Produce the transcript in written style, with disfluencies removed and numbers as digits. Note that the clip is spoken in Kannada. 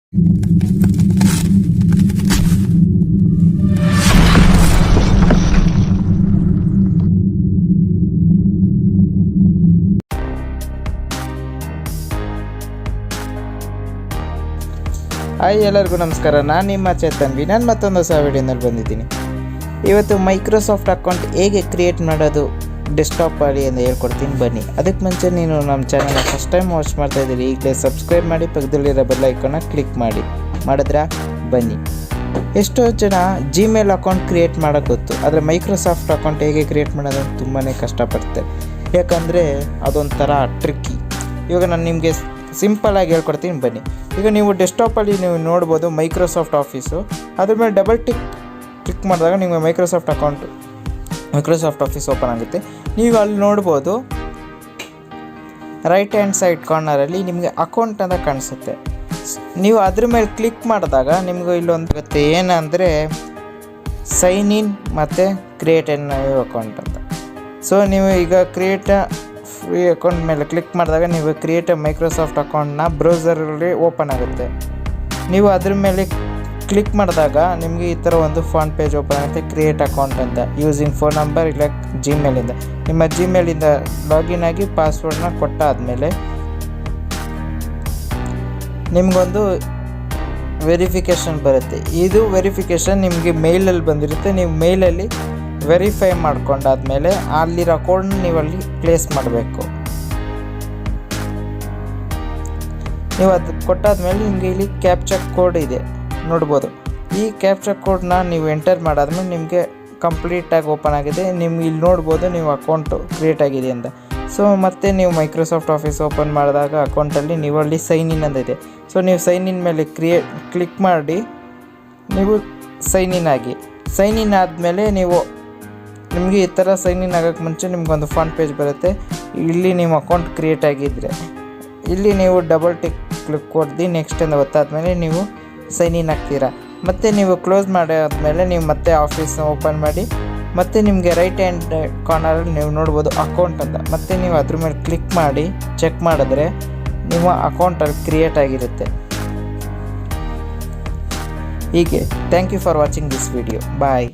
ಹಾಯ್, ಎಲ್ಲರಿಗೂ ನಮಸ್ಕಾರ. ನಾನು ನಿಮ್ಮ ಚೇತನ್ವಿ. ನಾನು ಮತ್ತೊಂದು ಹೊಸ ವಿಡಿಯೋನಲ್ಲಿ ಬಂದಿದ್ದೀನಿ. ಇವತ್ತು ಮೈಕ್ರೋಸಾಫ್ಟ್ ಅಕೌಂಟ್ ಹೇಗೆ ಕ್ರಿಯೇಟ್ ಮಾಡೋದು ಡೆಸ್ಕ್ಟಾಪಲ್ಲಿ ಅಂತ ಹೇಳ್ಕೊಡ್ತೀನಿ, ಬನ್ನಿ. ಅದಕ್ಕೆ ಮುಂಚೆ ನೀನು ನಮ್ಮ ಚಾನಲ್ನ ಫಸ್ಟ್ ಟೈಮ್ ವಾಚ್ ಮಾಡ್ತಾ ಇದ್ದೀರಿ, ಈಗಲೇ ಸಬ್ಸ್ಕ್ರೈಬ್ ಮಾಡಿ, ಪಕ್ಕದಲ್ಲಿರೋ ಬೆಲ್ ಐಕಾನ್ನ ಕ್ಲಿಕ್ ಮಾಡಿದ್ರೆ ಬನ್ನಿ. ಎಷ್ಟೋ ಜನ ಜಿಮೇಲ್ ಅಕೌಂಟ್ ಕ್ರಿಯೇಟ್ ಮಾಡೋಕ್ಕೆ ಗೊತ್ತು, ಆದರೆ ಮೈಕ್ರೋಸಾಫ್ಟ್ ಅಕೌಂಟ್ ಹೇಗೆ ಕ್ರಿಯೇಟ್ ಮಾಡೋದು ತುಂಬಾ ಕಷ್ಟಪಡ್ತಾರೆ. ಯಾಕಂದರೆ ಅದೊಂಥರ ಟ್ರಿಕ್ಕಿ. ಇವಾಗ ನಾನು ನಿಮಗೆ ಸಿಂಪಲಾಗಿ ಹೇಳ್ಕೊಡ್ತೀನಿ, ಬನ್ನಿ. ಈಗ ನೀವು ಡೆಸ್ಕ್ಟಾಪಲ್ಲಿ ನೀವು ನೋಡ್ಬೋದು ಮೈಕ್ರೋಸಾಫ್ಟ್ ಆಫೀಸು. ಅದ್ರ ಮೇಲೆ ಡಬಲ್ ಕ್ಲಿಕ್ ಮಾಡಿದಾಗ ನಿಮಗೆ ಮೈಕ್ರೋಸಾಫ್ಟ್ ಆಫೀಸ್ ಓಪನ್ ಆಗುತ್ತೆ. ನೀವು ಅಲ್ಲಿ ನೋಡ್ಬೋದು ರೈಟ್ ಹ್ಯಾಂಡ್ ಸೈಡ್ ಕಾರ್ನರಲ್ಲಿ ನಿಮಗೆ ಅಕೌಂಟ್ ಅಂತ ಕಾಣಿಸುತ್ತೆ. ನೀವು ಅದ್ರ ಮೇಲೆ ಕ್ಲಿಕ್ ಮಾಡಿದಾಗ ನಿಮಗೆ ಇಲ್ಲೊಂದು ಆಗುತ್ತೆ, ಏನಂದರೆ ಸೈನ್ ಇನ್ ಮತ್ತು ಕ್ರಿಯೇಟ್ ಎನ್ ಅಕೌಂಟ್ ಅಂತ. ಸೊ ನೀವು ಈಗ ಕ್ರಿಯೇಟ್ ಫ್ರೀ ಅಕೌಂಟ್ ಮೇಲೆ ಕ್ಲಿಕ್ ಮಾಡಿದಾಗ ನೀವು ಕ್ರಿಯೇಟ್ ಮೈಕ್ರೋಸಾಫ್ಟ್ ಅಕೌಂಟ್ನ ಬ್ರೌಸರಲ್ಲಿ ಓಪನ್ ಆಗುತ್ತೆ. ನೀವು ಅದ್ರ ಮೇಲೆ ಕ್ಲಿಕ್ ಮಾಡಿದಾಗ ನಿಮಗೆ ಈ ಥರ ಒಂದು ಫಾಂಟ್ ಪೇಜ್ ಓಪನ್ ಆಗುತ್ತೆ, ಕ್ರಿಯೇಟ್ ಅಕೌಂಟ್ ಅಂತ. ಯೂಸಿಂಗ್ ಫೋನ್ ನಂಬರ್ ಇಲ್ಲ ಜಿಮೇಲಿಂದ ನಿಮ್ಮ ಜಿಮೇಲಿಂದ ಲಾಗಿನ್ ಆಗಿ ಪಾಸ್ವರ್ಡ್ನ ಕೊಟ್ಟಾದಮೇಲೆ ನಿಮಗೊಂದು ವೆರಿಫಿಕೇಷನ್ ಬರುತ್ತೆ. ಇದು ವೆರಿಫಿಕೇಷನ್ ನಿಮಗೆ ಮೇಲಲ್ಲಿ ಬಂದಿರುತ್ತೆ. ನೀವು ಮೇಲಲ್ಲಿ ವೆರಿಫೈ ಮಾಡ್ಕೊಂಡಾದ್ಮೇಲೆ ಅಲ್ಲಿರೋ ಕೋಡ್ನ ನೀವಲ್ಲಿ ಪ್ಲೇಸ್ ಮಾಡಬೇಕು. ನೀವು ಅದು ಕೊಟ್ಟಾದ್ಮೇಲೆ ನಿಮಗೆ ಇಲ್ಲಿ ಕ್ಯಾಪ್ಚಾ ಕೋಡ್ ಇದೆ ನೋಡ್ಬೋದು. ಈ ಕ್ಯಾಪ್ಚಾ ಕೋಡ್ನ ನೀವು ಎಂಟರ್ ಮಾಡಾದ್ಮೇಲೆ ನಿಮಗೆ ಕಂಪ್ಲೀಟಾಗಿ ಓಪನ್ ಆಗಿದೆ. ನಿಮ್ಗೆ ಇಲ್ಲಿ ನೋಡ್ಬೋದು ನೀವು ಅಕೌಂಟು ಕ್ರಿಯೇಟ್ ಆಗಿದೆ ಅಂತ. ಸೊ ಮತ್ತೆ ನೀವು ಮೈಕ್ರೋಸಾಫ್ಟ್ ಆಫೀಸ್ ಓಪನ್ ಮಾಡಿದಾಗ ಅಕೌಂಟಲ್ಲಿ ನೀವು ಅಲ್ಲಿ ಸೈನ್ ಇನ್ ಅಂತ ಇದೆ. ಸೊ ನೀವು ಸೈನ್ ಇನ್ ಮೇಲೆ ಕ್ಲಿಕ್ ಮಾಡಿ ನೀವು ಸೈನ್ ಇನ್ ಆಗಿ. ಸೈನ್ ಇನ್ ಆದಮೇಲೆ ನಿಮಗೆ ಈ ಥರ ಸೈನ್ ಇನ್ ಆಗೋಕ್ಕೆ ಮುಂಚೆ ನಿಮ್ಗೊಂದು ಫಾಂಟ್ ಪೇಜ್ ಬರುತ್ತೆ. ಇಲ್ಲಿ ನಿಮ್ಮ ಅಕೌಂಟ್ ಕ್ರಿಯೇಟ್ ಆಗಿದ್ದರೆ ಇಲ್ಲಿ ನೀವು ಡಬಲ್ ಕ್ಲಿಕ್ ಕೊಡ್ದು ನೆಕ್ಸ್ಟ್ ಅಂತ ಗೊತ್ತಾದ್ಮೇಲೆ ನೀವು ಸೈನ್ ಇನ್ ಆಗ್ತೀರಾ. ಮತ್ತು ನೀವು ಕ್ಲೋಸ್ ಮಾಡಾದ್ಮೇಲೆ ನೀವು ಮತ್ತೆ ಆಫೀಸ್ನ ಓಪನ್ ಮಾಡಿ ಮತ್ತು ನಿಮಗೆ ರೈಟ್ ಹ್ಯಾಂಡ್ ಕಾರ್ನರಲ್ಲಿ ನೀವು ನೋಡ್ಬೋದು ಅಕೌಂಟ್ ಅಂತ. ಮತ್ತು ನೀವು ಅದ್ರ ಮೇಲೆ ಕ್ಲಿಕ್ ಮಾಡಿ ಚೆಕ್ ಮಾಡಿದ್ರೆ ನಿಮ್ಮ ಅಕೌಂಟಲ್ಲಿ ಕ್ರಿಯೇಟ್ ಆಗಿರುತ್ತೆ. ಹೀಗೆ thank you for watching this video. Bye.